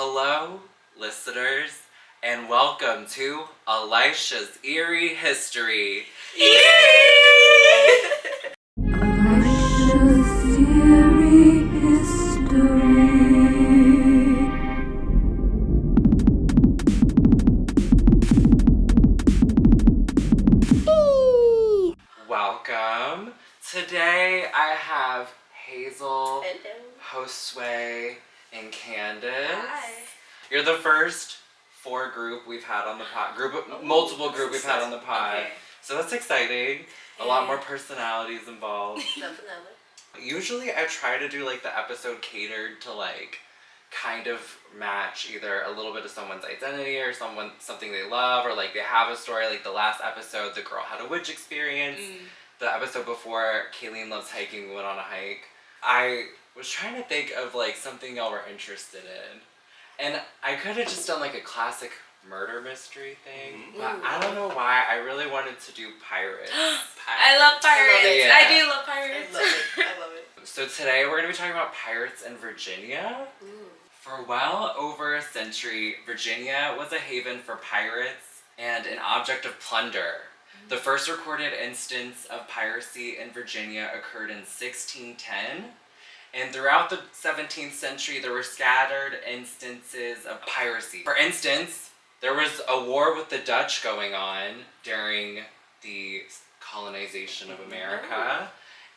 Hello, listeners, and welcome to Elisha's Eerie History. Elisha's Eerie History. Welcome. Today I have Hazel, Hello. Josue, and Candace. Hi. You're the first group we've had on the pod. Multiple group we've had on the pod. Okay. So that's exciting. A lot more personalities involved. Definitely. Usually I try to do like the episode catered to like kind of match either a little bit of someone's identity or something they love, or like they have a story. Like the last episode, the girl had a witch experience. The episode before, Kayleen loves hiking, we went on a hike. I was trying to think of like something y'all were interested in. And I could have just done like a classic murder mystery thing, but I don't know why I really wanted to do pirates. I love pirates. Yeah. I do love pirates. I love it. So today we're going to be talking about pirates in Virginia. For well over a century, Virginia was a haven for pirates and an object of plunder. The first recorded instance of piracy in Virginia occurred in 1610. And throughout the 17th century, there were scattered instances of piracy. For instance, there was a war with the Dutch going on during the colonization of America.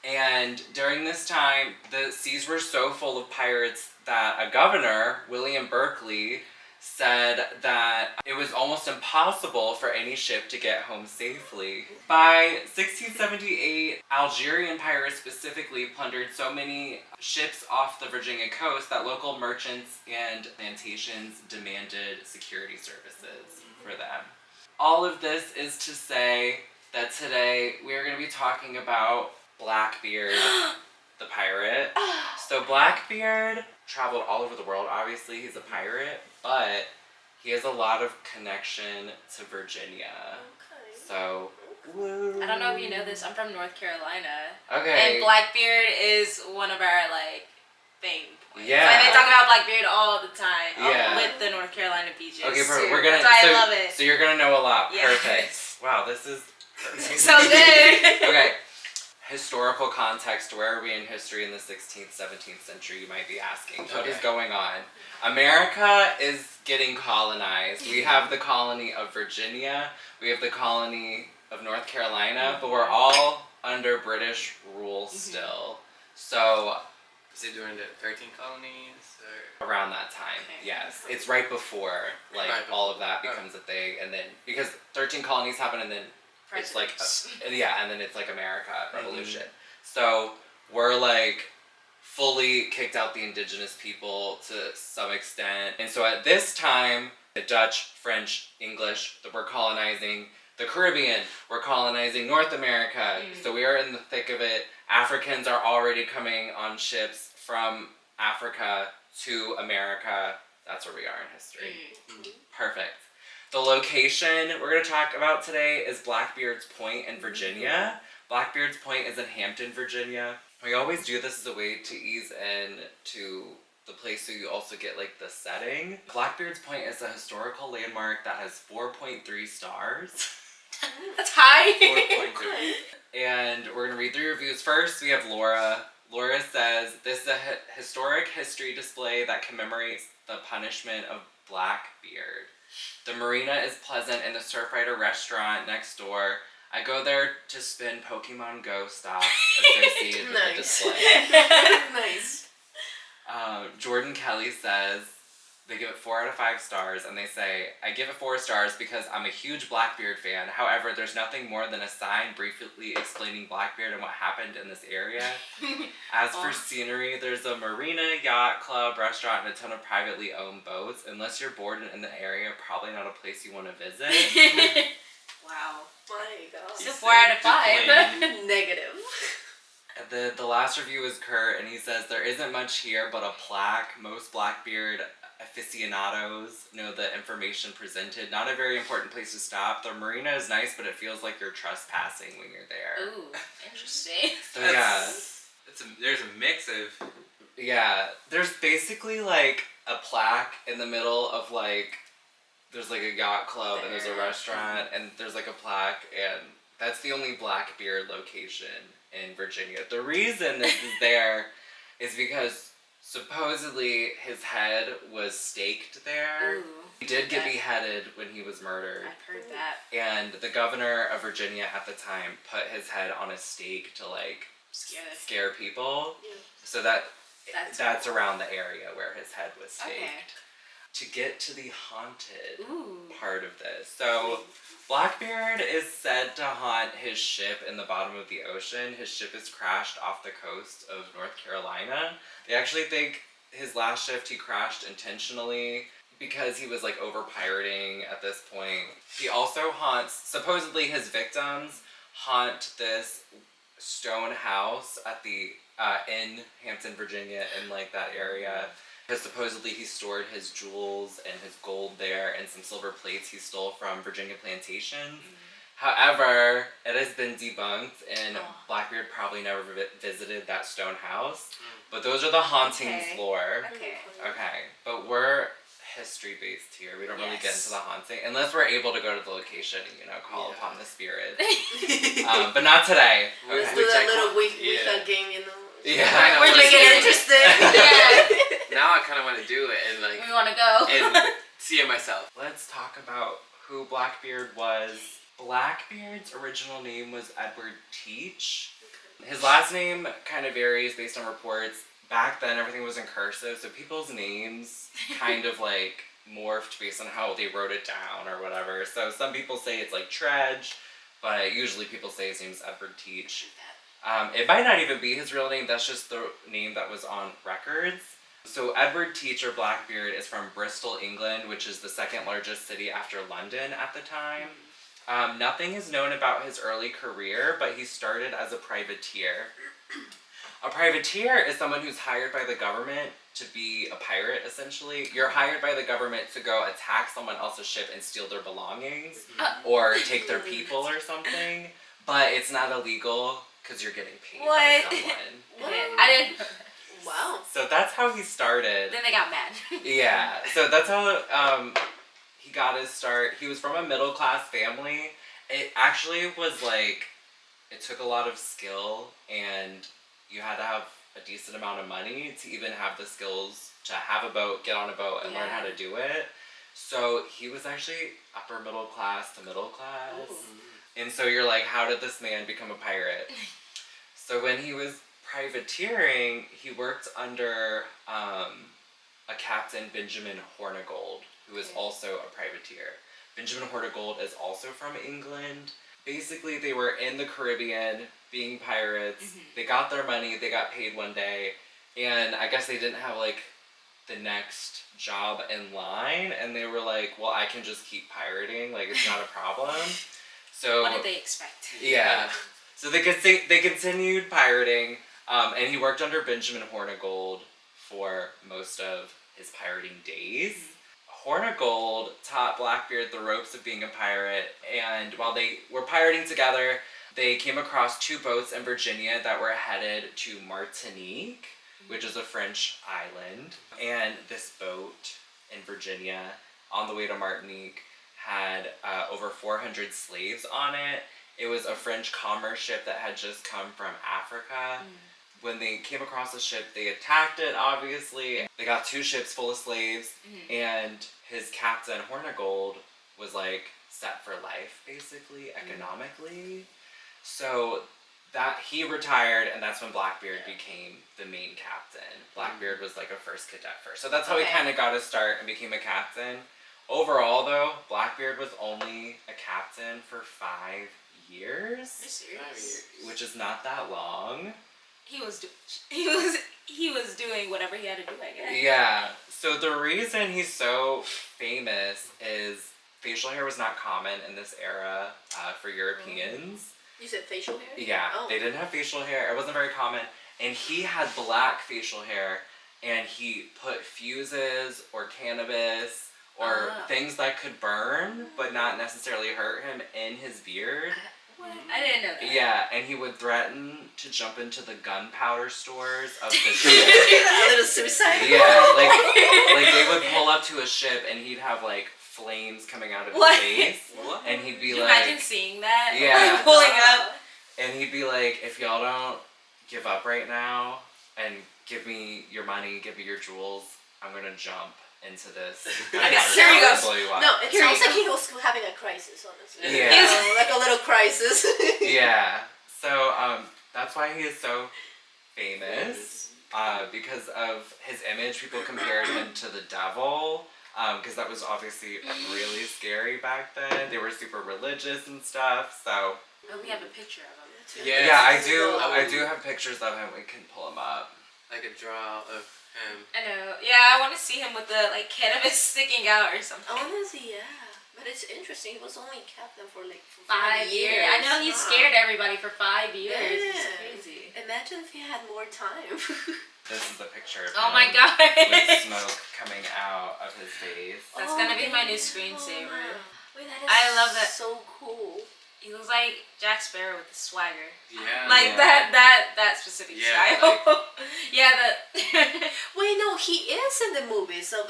And during this time, the seas were so full of pirates that a governor, William Berkeley, said that it was almost impossible for any ship to get home safely. By 1678, Algerian pirates specifically plundered so many ships off the Virginia coast that local merchants and plantations demanded security services for them. All of this is to say that today we are going to be talking about Blackbeard the Pirate. So Blackbeard traveled all over the world. Obviously, he's a pirate, but he has a lot of connection to Virginia. Okay. So, I don't know if you know this. I'm from North Carolina. okay. And Blackbeard is one of our, thing points. Yeah. Like, they talk about Blackbeard all the time. Yeah. With the North Carolina beaches. Okay, too. we're gonna. That's why so, I love it. So you're gonna know a lot. Yeah. Perfect. Wow, this is So good. Okay. Historical context, where are we in history in the 16th, 17th century, you might be asking. What is going on? America is getting colonized. We have the colony of Virginia, we have the colony of North Carolina, but we're all under British rule still. So, is it during the 13 colonies? Or? Around that time, yes. It's right before, all of that becomes a thing, and then, because 13 colonies happen, and then it's like, and then it's like America, Revolution. So we're fully kicked out the indigenous people to some extent. And so at this time, the Dutch, French, English, that were colonizing the Caribbean, we're colonizing North America. So we are in the thick of it. Africans are already coming on ships from Africa to America. That's where we are in history. Perfect. The location we're going to talk about today is Blackbeard's Point in Virginia. Blackbeard's Point is in Hampton, Virginia. We always do this as a way to ease in to the place so you also get the setting. Blackbeard's Point is a historical landmark that has 4.3 stars. That's high. 4.2. And we're going to read 3 reviews. First, we have Laura. Laura says, this is a historic history display that commemorates the punishment of Blackbeard. The marina is pleasant and the Surfrider restaurant next door. I go there to spin Pokemon Go stops associated with the display. Nice. Jordan Kelly says they give it 4 out of 5 stars, and they say, I give it 4 stars because I'm a huge Blackbeard fan. However, there's nothing more than a sign briefly explaining Blackbeard and what happened in this area. As for scenery, there's a marina, yacht club, restaurant, and a ton of privately owned boats. Unless you're bored in the area, probably not a place you want to visit. Wow. My God. So 4 out of 5. Negative. The last review is Kurt, and he says, there isn't much here but a plaque. Most Blackbeard aficionados know the information presented. Not a very important place to stop. The marina is nice, but it feels like you're trespassing when you're there. Ooh, interesting. So yeah. There's a mix of Yeah, there's basically like a plaque in the middle of like, there's like a yacht club and there's a restaurant and there's like a plaque, and that's the only Blackbeard location in Virginia. The reason this is there is because supposedly his head was staked there. Ooh. He did get beheaded when he was murdered. I've heard that. And the governor of Virginia at the time put his head on a stake to like scare people. Yeah. So that's around the area where his head was staked. Okay. To get to the haunted Ooh. part of this. So Blackbeard is said to haunt his ship in the bottom of the ocean. His ship is crashed off the coast of North Carolina. They actually think his last shift he crashed intentionally because he was like over pirating at this point. He also haunts, supposedly his victims haunt this stone house at the in Hampton, Virginia, in like that area. Because supposedly he stored his jewels and his gold there and some silver plates he stole from Virginia plantations. However, it has been debunked, and Blackbeard probably never visited that stone house. But those are the hauntings lore. Okay. Okay, but we're history-based here. We don't really get into the haunting, unless we're able to go to the location and, call upon the spirit. But not today. Let's Okay. do that little Wicca game, Yeah. I know. We're Make just it interesting. Yeah. Now I kind of want to do it and like We want to go. and see it myself. Let's talk about who Blackbeard was. Blackbeard's original name was Edward Teach. His last name kind of varies based on reports. Back then, everything was in cursive, so people's names kind of like morphed based on how they wrote it down or whatever. So some people say it's like Tredge, but usually people say his name's Edward Teach. It might not even be his real name, that's just the name that was on records. So Edward Teach, or Blackbeard, is from Bristol, England, which is the second largest city after London at the time. Nothing is known about his early career, but he started as a privateer. A privateer is someone who's hired by the government to be a pirate, essentially. You're hired by the government to go attack someone else's ship and steal their belongings, or take their people or something, but it's not illegal because you're getting paid by someone. I didn't. Wow. So that's how he started. Then they got mad. Yeah, so that's how he got his start. He was from a middle class family. It actually was like, it took a lot of skill, and you had to have a decent amount of money to even have the skills to have a boat, get on a boat, and learn how to do it. So he was actually upper middle class to middle class. And so you're like, how did this man become a pirate? So when he was privateering, he worked under a captain, Benjamin Hornigold, who is also a privateer. Benjamin Hornigold is also from England. Basically, they were in the Caribbean being pirates. They got their money, they got paid one day, and I guess they didn't have like the next job in line, and they were like, well, I can just keep pirating, like it's not a problem. So What did they expect? yeah. So they continued pirating, and he worked under Benjamin Hornigold for most of his pirating days. Hornigold taught Blackbeard the ropes of being a pirate, and while they were pirating together, they came across two boats in Virginia that were headed to Martinique, which is a French island. And this boat in Virginia, on the way to Martinique, had over 400 slaves on it. It was a French commerce ship that had just come from Africa. When they came across the ship, they attacked it, obviously. They got two ships full of slaves, and his captain, Hornigold, was like set for life, basically, economically. So that he retired, and that's when Blackbeard became the main captain. Blackbeard was like a first cadet first. So that's how he kind of got his start and became a captain. Overall, though, Blackbeard was only a captain for 5 years, Serious? which is not that long. He was doing whatever he had to do, I guess. Yeah. So the reason he's so famous is facial hair was not common in this era for Europeans. You said facial hair? Yeah, they didn't have facial hair. It wasn't very common. And he had black facial hair, and he put fuses or cannabis or things that could burn but not necessarily hurt him in his beard. I didn't know that. Yeah, and he would threaten to jump into the gunpowder stores of the ship. A little suicide. Yeah, like they would pull up to a ship and he'd have like flames coming out of his What? face, What? and he'd be Can you like, imagine seeing that? Yeah. Like, pulling up. and he'd be like, if y'all don't give up right now and give me your money, give me your jewels, I'm gonna jump into this. Okay, here he goes. Blow you up. No, it Here sounds you like he was having a crisis, honestly. Yeah. Like a little crisis. Yeah. So that's why he is so famous. Because of his image, people compared him to the devil. Because that was obviously really scary back then. They were super religious and stuff. So Oh, we have a picture of him. Yes. yeah, I do have pictures of him. We can pull him up. Like a draw of him. I know. Yeah, I want to see him with the like cannabis sticking out or something. Honestly, yeah. But it's interesting. He was only captain for like 5 years. I know he scared everybody for 5 years. It's Yeah. crazy. Imagine if he had more time. This is a picture of Oh him my god. with smoke coming out of his face. That's gonna be my new screensaver. Wait, that is I love that. so cool. He looks like Jack Sparrow with the swagger. Yeah. Like Yeah. that specific Yeah, style. Yeah, Wait, no, he is in the movie. So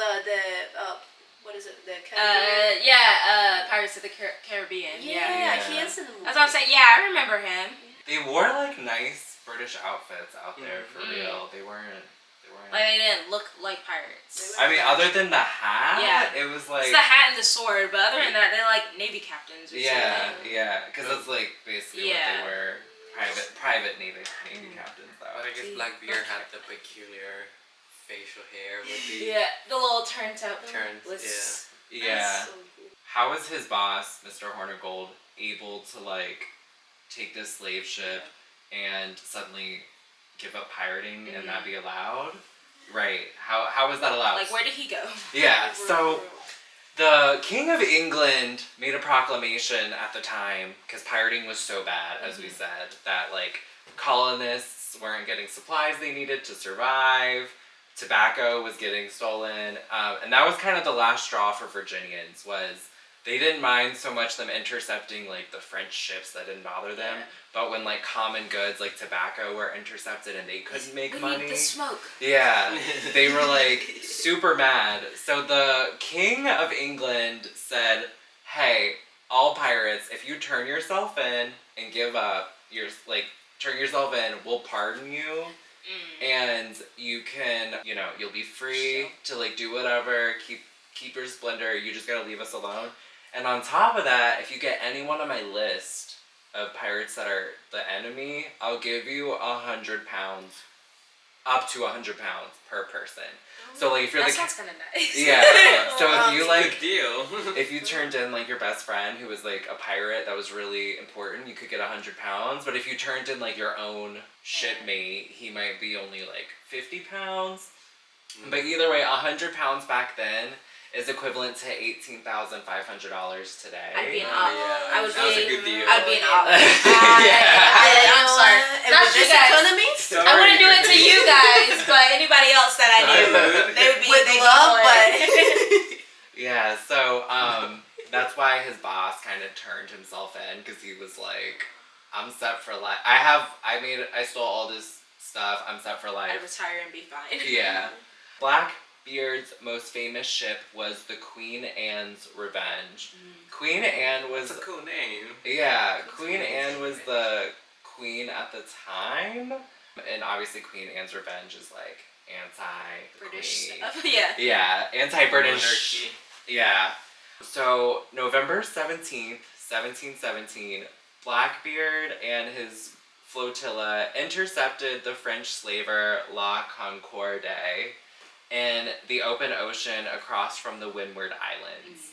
what is it? The Caribbean? Pirates of the Caribbean. yeah, Yeah. he is in the movie. That's what I'm saying. Yeah, I remember him. They wore like nice British outfits out there for Mhm. real. They weren't. Like they didn't look like pirates. I mean, other than the hat, Yeah. it was like. It's the hat and the sword, but other than that, they're like Navy captains or Yeah, something. yeah, because that's like basically what Yeah. they were. Private Navy captains though. But I guess Blackbeard had the peculiar facial hair with the Yeah, the little turned up turns. lips. Yeah. That's so cool. How was his boss, Mr. Hornigold, able to like take this slave ship and suddenly give up pirating and not be allowed? Right. How was that allowed? Like, where did he go? Yeah. So the King of England made a proclamation at the time, because pirating was so bad, as we said, that like colonists weren't getting supplies they needed to survive. Tobacco was getting stolen, and that was kind of the last straw for Virginians. Was they didn't mind so much them intercepting like the French ships, that didn't bother them. Yeah. But when like common goods like tobacco were intercepted and they couldn't make we money, need the smoke. yeah, they were like super mad. So the King of England said, "Hey, all pirates, if you turn yourself in and give up turn yourself in, we'll pardon you." And you can, you'll be free to like do whatever, keep your splendor. You just gotta leave us alone. And on top of that, if you get anyone on my list of pirates that are the enemy, I'll give you 100 pounds, up to 100 pounds per person. So like if you're That the sounds kind of nice. yeah, so if you Good like deal. if you turned in like your best friend who was like a pirate that was really important, you could get 100 pounds. But if you turned in like your own shipmate, he might be only like 50 pounds. But either way, 100 pounds back then is equivalent to $18,500 today. I'd be an Oh, op. yeah. I would That was a be. good deal. I'd be an op. Yeah. I'm sorry. And Not with you this guys. economy, I wouldn't do it to you guys, but anybody else that I knew, they would be with they'd be love, on. but Yeah, so that's why his boss kind of turned himself in, because he was like, I'm set for life. I stole all this stuff. I'm set for life. I'd retire and be fine. Yeah. Blackbeard's most famous ship was the Queen Anne's Revenge. Queen Anne was... That's a cool name. Yeah, Queen Anne was the queen at the time. And obviously Queen Anne's Revenge is like British anti-British stuff. Yeah. Yeah, anti-British. Monarchy. Yeah. So, November 17th, 1717, Blackbeard and his flotilla intercepted the French slaver La Concorde in the open ocean across from the Windward Islands.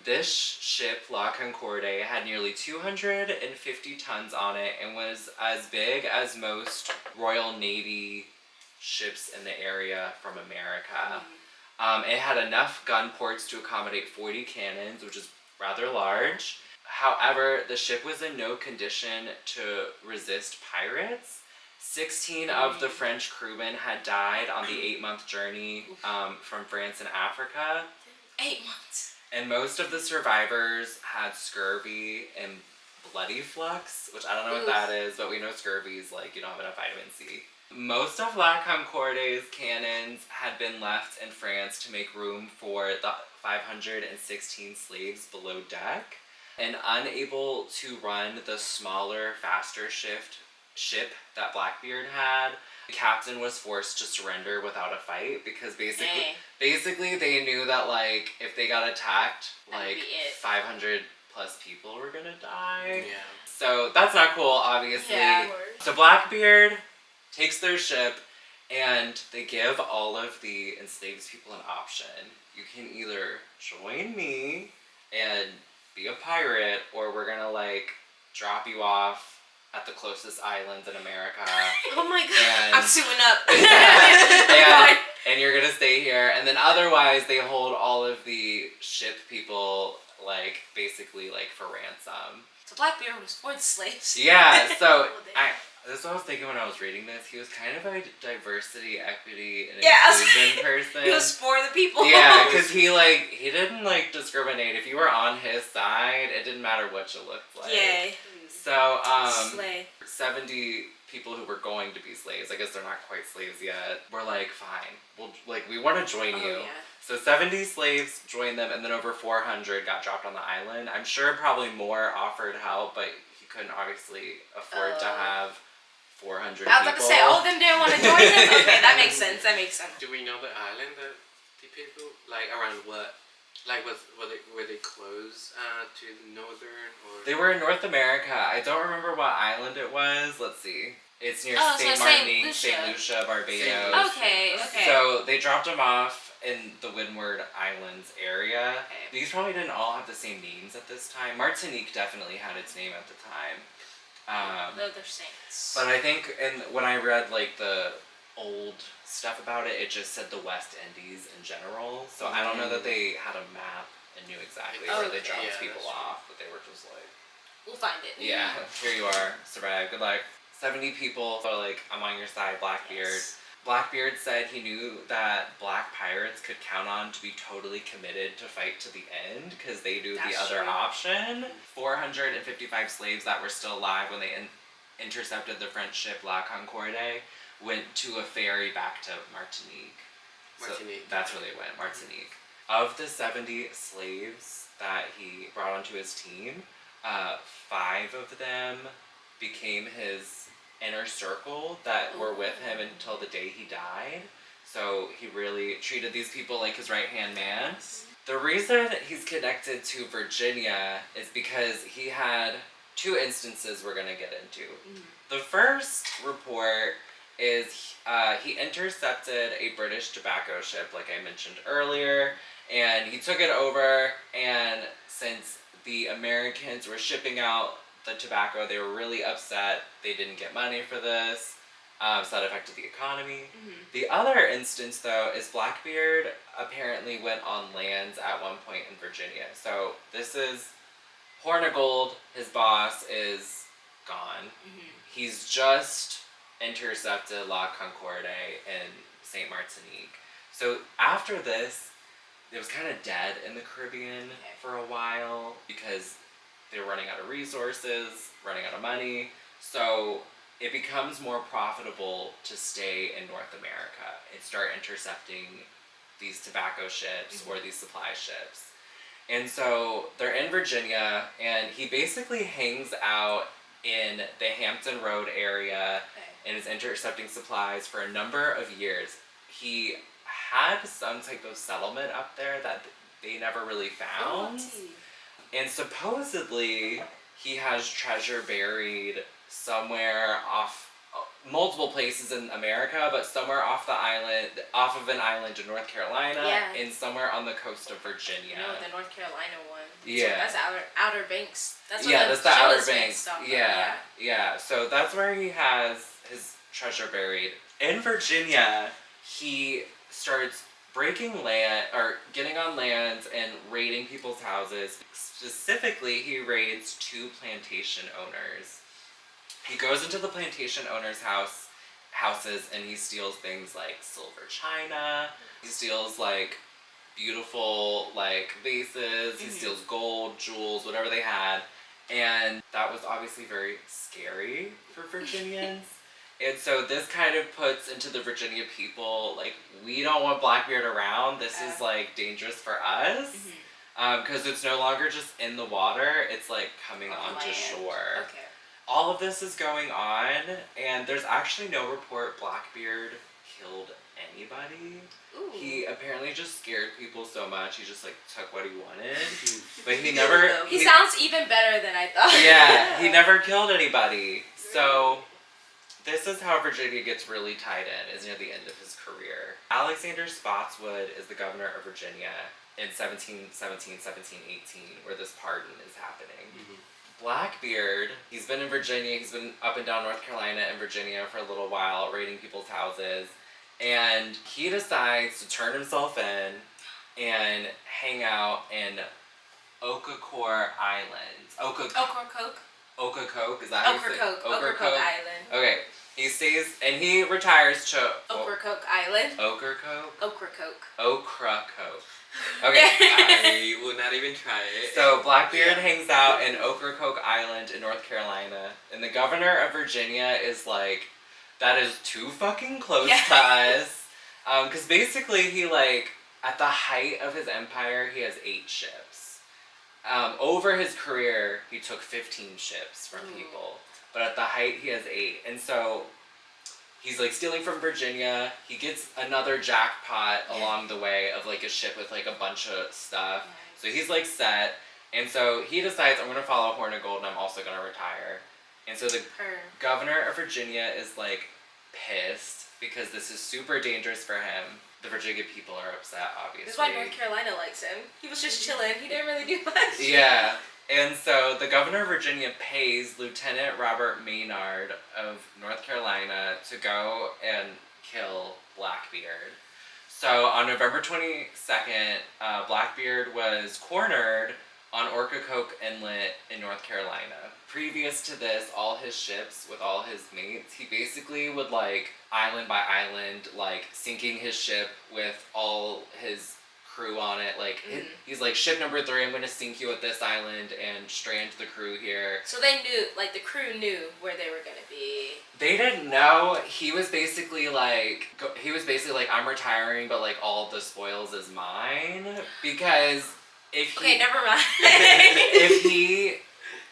This ship, La Concorde, had nearly 250 tons on it and was as big as most Royal Navy ships in the area from America. It had enough gun ports to accommodate 40 cannons, which is rather large. However, the ship was in no condition to resist pirates. 16 of the French crewmen had died on the 8-month journey from France and Africa. 8 months. And most of the survivors had scurvy and bloody flux, which I don't know what that is, but we know scurvy is like you don't have enough vitamin C. Most of La Concorde's cannons had been left in France to make room for the 516 slaves below deck, and unable to run the smaller, faster ship that Blackbeard had, the captain was forced to surrender without a fight because basically they knew that like if they got attacked, like 500 plus people were gonna die. Yeah. So that's not cool, obviously. Yeah. So Blackbeard takes their ship and they give all of the enslaved people an option. You can either join me and be a pirate, or we're gonna like drop you off at the closest islands in America. Oh my god. I'm suing up. and you're gonna stay here. And then otherwise they hold all of the ship people like basically like for ransom. So Blackbeard was for the slaves. Yeah, so that's what I was thinking when I was reading this. He was kind of a diversity, equity, and inclusion person. He was for the people. Yeah, because he didn't like discriminate. If you were on his side, it didn't matter what you looked like. Yay. So, Slay. 70 people who were going to be slaves, I guess they're not quite slaves yet, were like, fine, we want to join you. Yeah. So 70 slaves joined them, and then over 400 got dropped on the island. I'm sure probably more offered help, but he couldn't obviously afford to have 400 people. I was about to say, all of them didn't want to join him? Okay, that makes sense. Do we know the island that the people, like around what? Like were they close to the northern or? They were in North America. I don't remember what island it was. Let's see. It's near so Saint Martinique, Saint Lucia, Barbados. Okay. So they dropped them off in the Windward Islands area. Okay. These probably didn't all have the same names at this time. Martinique definitely had its name at the time. They're saints. But I think when I read like the old stuff about it, it just said the West Indies in general. So I don't know that they had a map and knew exactly where they dropped people off, but they were just like, we'll find it. yeah, here you are, survive, good luck. 70 people are like, I'm on your side, Blackbeard. Yes. Blackbeard said he knew that black pirates could count on to be totally committed to fight to the end because they knew the other option. 455 slaves that were still alive when they intercepted the French ship La Concorde went to a ferry back to Martinique. Martinique. So that's where they went, Martinique. Of the 70 slaves that he brought onto his team, 5 of them became his inner circle that were with him until the day he died. So he really treated these people like his right-hand man. The reason he's connected to Virginia is because he had 2 instances we're going to get into. The first report is he intercepted a British tobacco ship, like I mentioned earlier, and he took it over, and since the Americans were shipping out the tobacco, they were really upset. They didn't get money for this, so that affected the economy. The other instance, though, is Blackbeard apparently went on lands at one point in Virginia. So this is Hornigold, his boss, is gone. He's just intercepted La Concorde in Saint Martinique. So after this, it was kind of dead in the Caribbean for a while because they were running out of resources, running out of money. So it becomes more profitable to stay in North America and start intercepting these tobacco ships or these supply ships. And so they're in Virginia, and he basically hangs out in the Hampton Road area and is intercepting supplies for a number of years. He had some type of settlement up there that they never really found. And supposedly he has treasure buried somewhere off multiple places in America, but somewhere off of an island in North Carolina, and somewhere on the coast of Virginia. No, the North Carolina one. Yeah. So that's Outer Banks. That's what that's the Outer Banks. Stuff, Yeah. So that's where he has his treasure buried. In Virginia, he starts breaking land, or getting on lands and raiding people's houses. Specifically, he raids 2 plantation owners. He goes into the plantation owners' houses and he steals things like silver china. He steals like beautiful like vases. He steals gold, jewels, whatever they had. And that was obviously very scary for Virginians. And so this kind of puts into the Virginia people, like, we don't want Blackbeard around. This is, like, dangerous for us. Because it's no longer just in the water. It's, like, coming onto shore. Okay. All of this is going on, and there's actually no report Blackbeard killed anybody. Ooh. He apparently just scared people so much, he just, like, took what he wanted. But he never... He sounds even better than I thought. Yeah, he never killed anybody. So... this is how Virginia gets really tied in, is near the end of his career. Alexander Spotswood is the governor of Virginia in 1717, 1718, where this pardon is happening. Blackbeard, he's been in Virginia, he's been up and down North Carolina and Virginia for a little while, raiding people's houses, and he decides to turn himself in and hang out in Ocracoke Island. Ocracoke, is that how you say it? Ocracoke Island. Okay, he stays, and he retires to... Ocracoke Island. Ocracoke? Okay. I will not even try it. So Blackbeard hangs out in Ocracoke Island in North Carolina, and the governor of Virginia is like, that is too fucking close to us. Because basically he, like, at the height of his empire, he has 8 ships. Over his career, he took 15 ships from people. But at the height, he has 8. And so he's, like, stealing from Virginia. He gets another jackpot along the way of, like, a ship with, like, a bunch of stuff. So he's, like, set. And so he decides, I'm going to follow Horn of Gold, and I'm also going to retire. And so the governor of Virginia is, like, pissed because this is super dangerous for him. The Virginia people are upset, obviously. That's why North Carolina likes him. He was just chilling. He didn't really do much. Yeah. And so the governor of Virginia pays Lieutenant Robert Maynard of North Carolina to go and kill Blackbeard. So on November 22nd, Blackbeard was cornered on Ocracoke Inlet in North Carolina. Previous to this, all his ships with all his mates, he basically would, like, island by island, like, sinking his ship with all his crew on it. Like, he's like, ship number 3, I'm going to sink you at this island and strand the crew here. So they knew, like, the crew knew where they were going to be. They didn't know. He was basically like, I'm retiring, but, like, all of the spoils is mine. Because if he... Okay, never mind. if he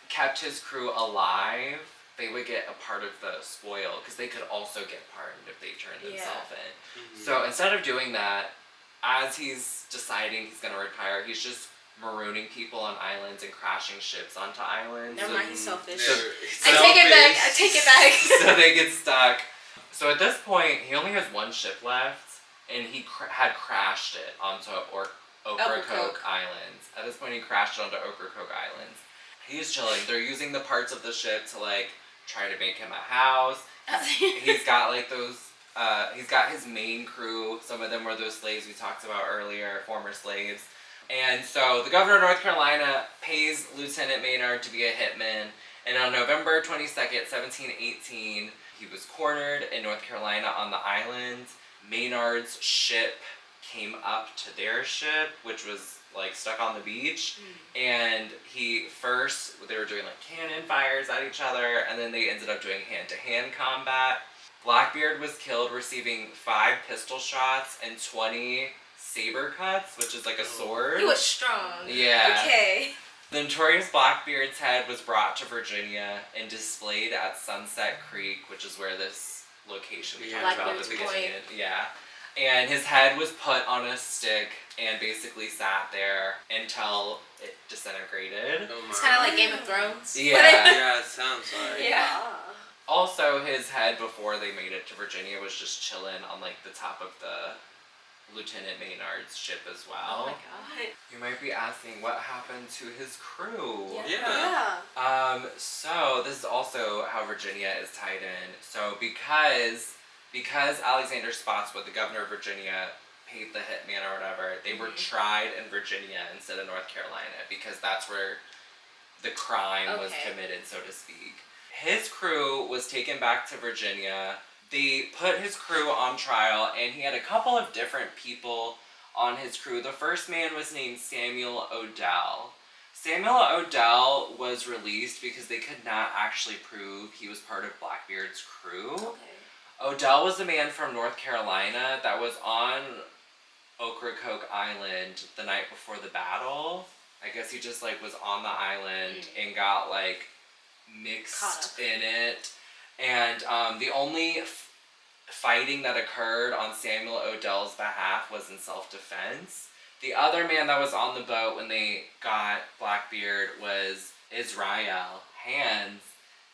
kept his crew alive, they would get a part of the spoil, because they could also get pardoned if they turned themselves in. So instead of doing that, as he's deciding he's going to retire, he's just marooning people on islands and crashing ships onto islands. Never mind, he's selfish. So I take it back. So they get stuck. So at this point, he only has 1 ship left, and he had crashed it onto Ocracoke Islands. At this point, he crashed it onto Ocracoke Islands. He's chilling. They're using the parts of the ship to, like, try to make him a house. He's got, like, those... he's got his main crew. Some of them were those slaves we talked about earlier, former slaves. And so the governor of North Carolina pays Lieutenant Maynard to be a hitman. And on November 22nd, 1718, he was cornered in North Carolina on the island. Maynard's ship came up to their ship, which was, like, stuck on the beach. And they were doing, like, cannon fires at each other, and then they ended up doing hand-to-hand combat. Blackbeard was killed receiving 5 pistol shots and 20 saber cuts, which is like a sword. He was strong. Yeah. Okay. The notorious Blackbeard's head was brought to Virginia and displayed at Sunset Creek, which is where this location we talked about at the beginning. Yeah. And his head was put on a stick and basically sat there until it disintegrated. It's kind of like Game of Thrones. Yeah. Yeah, it sounds like. Yeah. Also, his head, before they made it to Virginia, was just chilling on, like, the top of the Lieutenant Maynard's ship as well. Oh my god. You might be asking what happened to his crew. Yeah. So this is also how Virginia is tied in. So because Alexander Spotswood, the governor of Virginia, paid the hitman or whatever, they were tried in Virginia instead of North Carolina, because that's where the crime was committed, so to speak. His crew was taken back to Virginia. They put his crew on trial, and he had a couple of different people on his crew. The first man was named Samuel Odell. Samuel Odell was released because they could not actually prove he was part of Blackbeard's crew. Okay. Odell was a man from North Carolina that was on Ocracoke Island the night before the battle. I guess he just like was on the island and got like mixed in it. And the only fighting that occurred on Samuel Odell's behalf was in self-defense. The other man that was on the boat when they got Blackbeard was Israel Hands,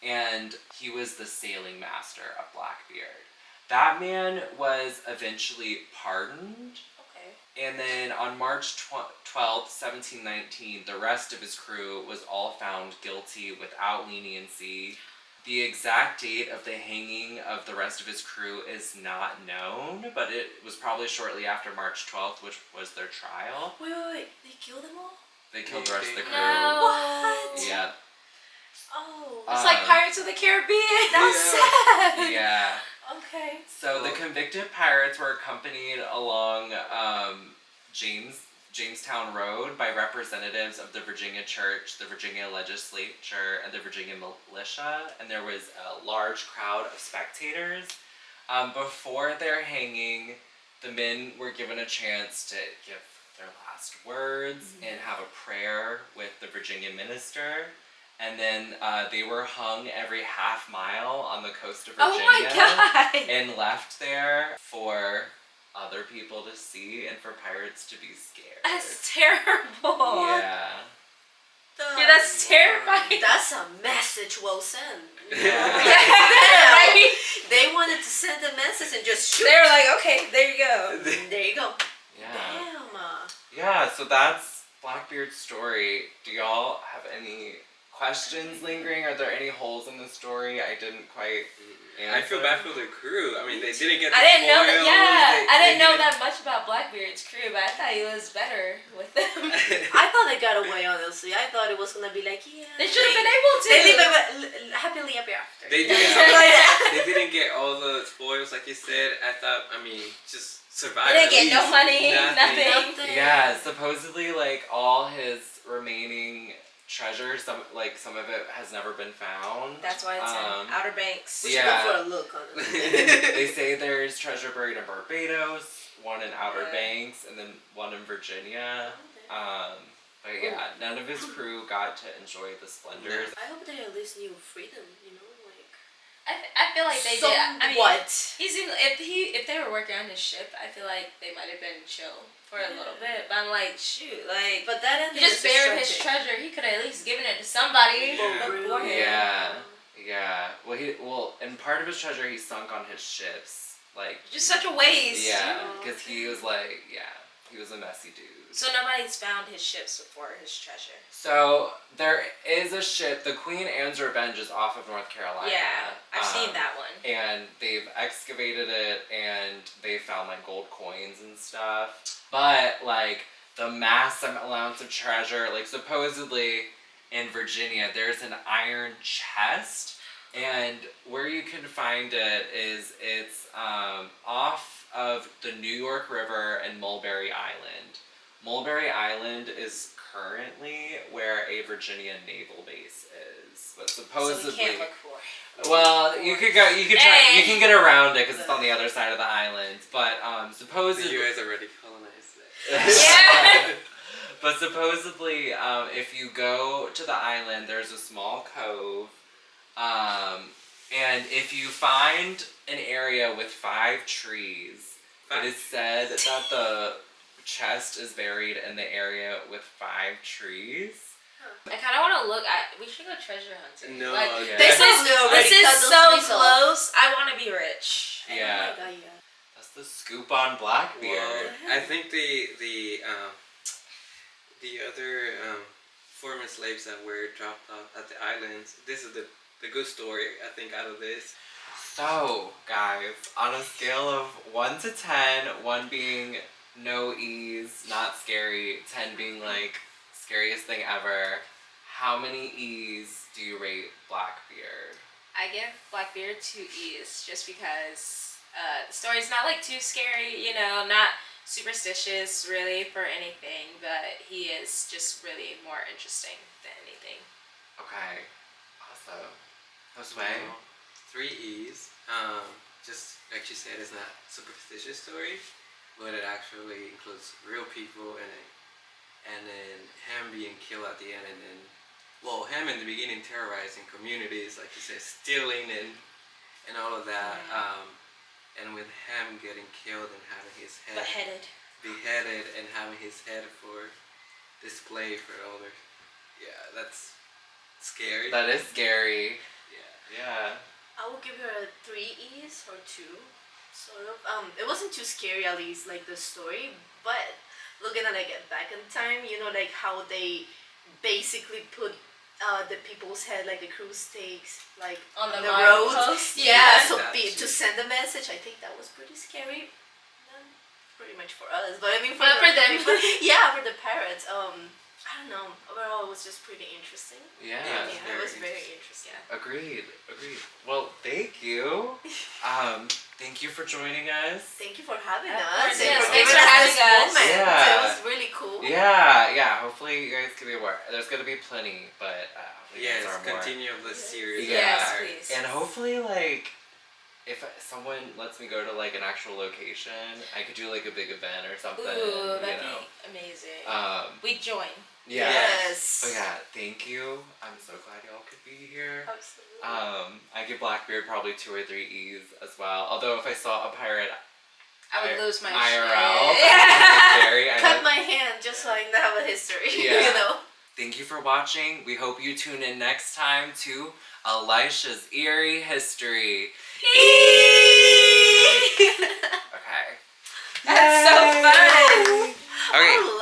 and he was the sailing master of Blackbeard. That man was eventually pardoned. Okay. And then on March 12th, 1719, the rest of his crew was all found guilty without leniency. The exact date of the hanging of the rest of his crew is not known, but it was probably shortly after March 12th, which was their trial. Wait. They killed them all? They killed the rest of the crew. No. What? Yeah. Oh. It's like Pirates of the Caribbean. That's sad. Yeah. Okay. So the convicted pirates were accompanied along Jamestown Road by representatives of the Virginia Church, the Virginia Legislature, and the Virginia Militia, and there was a large crowd of spectators. Before their hanging, the men were given a chance to give their last words and have a prayer with the Virginia minister. And then they were hung every half mile on the coast of Virginia. Oh my God! And left there for other people to see and for pirates to be scared. That's terrible. Yeah. Yeah, that's terrifying. That's a message well sent. Yeah. Right? They wanted to send a message and just shoot. They were like, okay, there you go. There you go. Yeah. Damn. Yeah, so that's Blackbeard's story. Do y'all have any questions lingering? Are there any holes in the story I didn't quite answer? I feel bad for the crew. I mean, they didn't get the I didn't know that. spoils, Yeah, I didn't know didn't- that much about Blackbeard's crew, but I thought he was better with them. I thought they got away, honestly. I thought it was going to be like, yeah. They should have been able to. They live happily ever after. They didn't. Something like that. They didn't get all the spoils, like you said. I thought. I mean, just survive. They didn't at get no least. money, nothing. Nothing. Yeah, supposedly like all his remaining treasure, some of it has never been found. That's why it's in Outer Banks. We should go for a look on it. They say there's treasure buried in Barbados, one in Outer Yeah. Banks, and then one in Virginia. But yeah, none of his crew got to enjoy the splendors. I hope they at least knew freedom, you know, like. I feel like they did. I mean, What? he seemed, if they were working on his ship, I feel like they might have been chill for a little bit. But I'm like, shoot, like, But that he ending just is buried his tragic. treasure. He could have at least given it to somebody Yeah. beforehand. Yeah. Well, and part of his treasure he sunk on his ships, like. Just such a waste. Yeah, because he was like, he was a messy dude. So nobody's found his ships before his treasure. So there is a ship, the Queen Anne's Revenge is off of North Carolina. Yeah, I've seen that one. And they've excavated it and they found like gold coins and stuff. But like the massive amounts of treasure, like supposedly in Virginia there's an iron chest, and where you can find it is it's off of the New York River and Mulberry Island. Mulberry Island is currently where a Virginia naval base is, but supposedly. So we can't look for it. Well, you could go. You could try. You can get around it because it's on the other side of the island. But The supposedly. U.S. already colonized it. Yeah. But supposedly, if you go to the island, there's a small cove, and if you find an area with 5 trees, it is said that the chest is buried in the area with 5 trees. I kind of want to look at. We should go treasure hunting. No, Like, yeah. They this probably already is cut those so trees off. close. I want to be rich. Yeah. Oh my God, yeah. That's the scoop on Blackbeard. Well, I think the other former slaves that were dropped off at the islands. This is the good story I think out of this. So, guys, on a scale of 1 to 10, 1 being no ease, not scary, 10 being like scariest thing ever, how many E's do you rate Blackbeard? I give Blackbeard 2 E's just because the story's not like too scary, you know, not superstitious really for anything, but he is just really more interesting than anything. Okay. Awesome. Josue? Well, 3 E's. Just like you said, it's not a superstitious story, but it actually includes real people in it. And then him being killed at the end, and then, well, him in the beginning terrorizing communities, like you said, stealing and all of that. And with him getting killed and having his head beheaded and having his head for display for all the, yeah, that's scary. That is scary. Yeah. I will give her 3 E's or 2, sort of. It wasn't too scary, at least, like the story, but looking at it back in time, you know, like how they basically put the people's head, like the cruise stakes, like On the road. post? Yeah, so Gotcha. to send a message, I think that was pretty scary. Pretty much for us, but I mean for, But for them. people, yeah, for the pirates. I don't know. Overall, it was just pretty interesting. Yeah. Yeah, it was very interesting. Agreed. Well, thank you. Thank you for joining us. Thank you for having Of us. course, and yes, for thanks giving for us having this us. moment. Yeah. It was really cool. Yeah. Hopefully you guys can be more. There's gonna be plenty, but hopefully you Yes, guys are more. continue the series. Yeah. Yes, please. And hopefully, like, if someone lets me go to like an actual location, I could do like a big event or something. Ooh, you that'd know. be amazing. We We'd join. Yeah. Yes. But yeah, thank you. I'm so glad y'all could be here. Absolutely. I give Blackbeard probably 2 or 3 E's as well. Although if I saw a pirate I would lose my IRL, shit. that's scary. Cut my hand just so I can have a history. Yeah. You know. Thank you for watching. We hope you tune in next time to Elisha's Eerie History. Okay. That's so fun. Okay.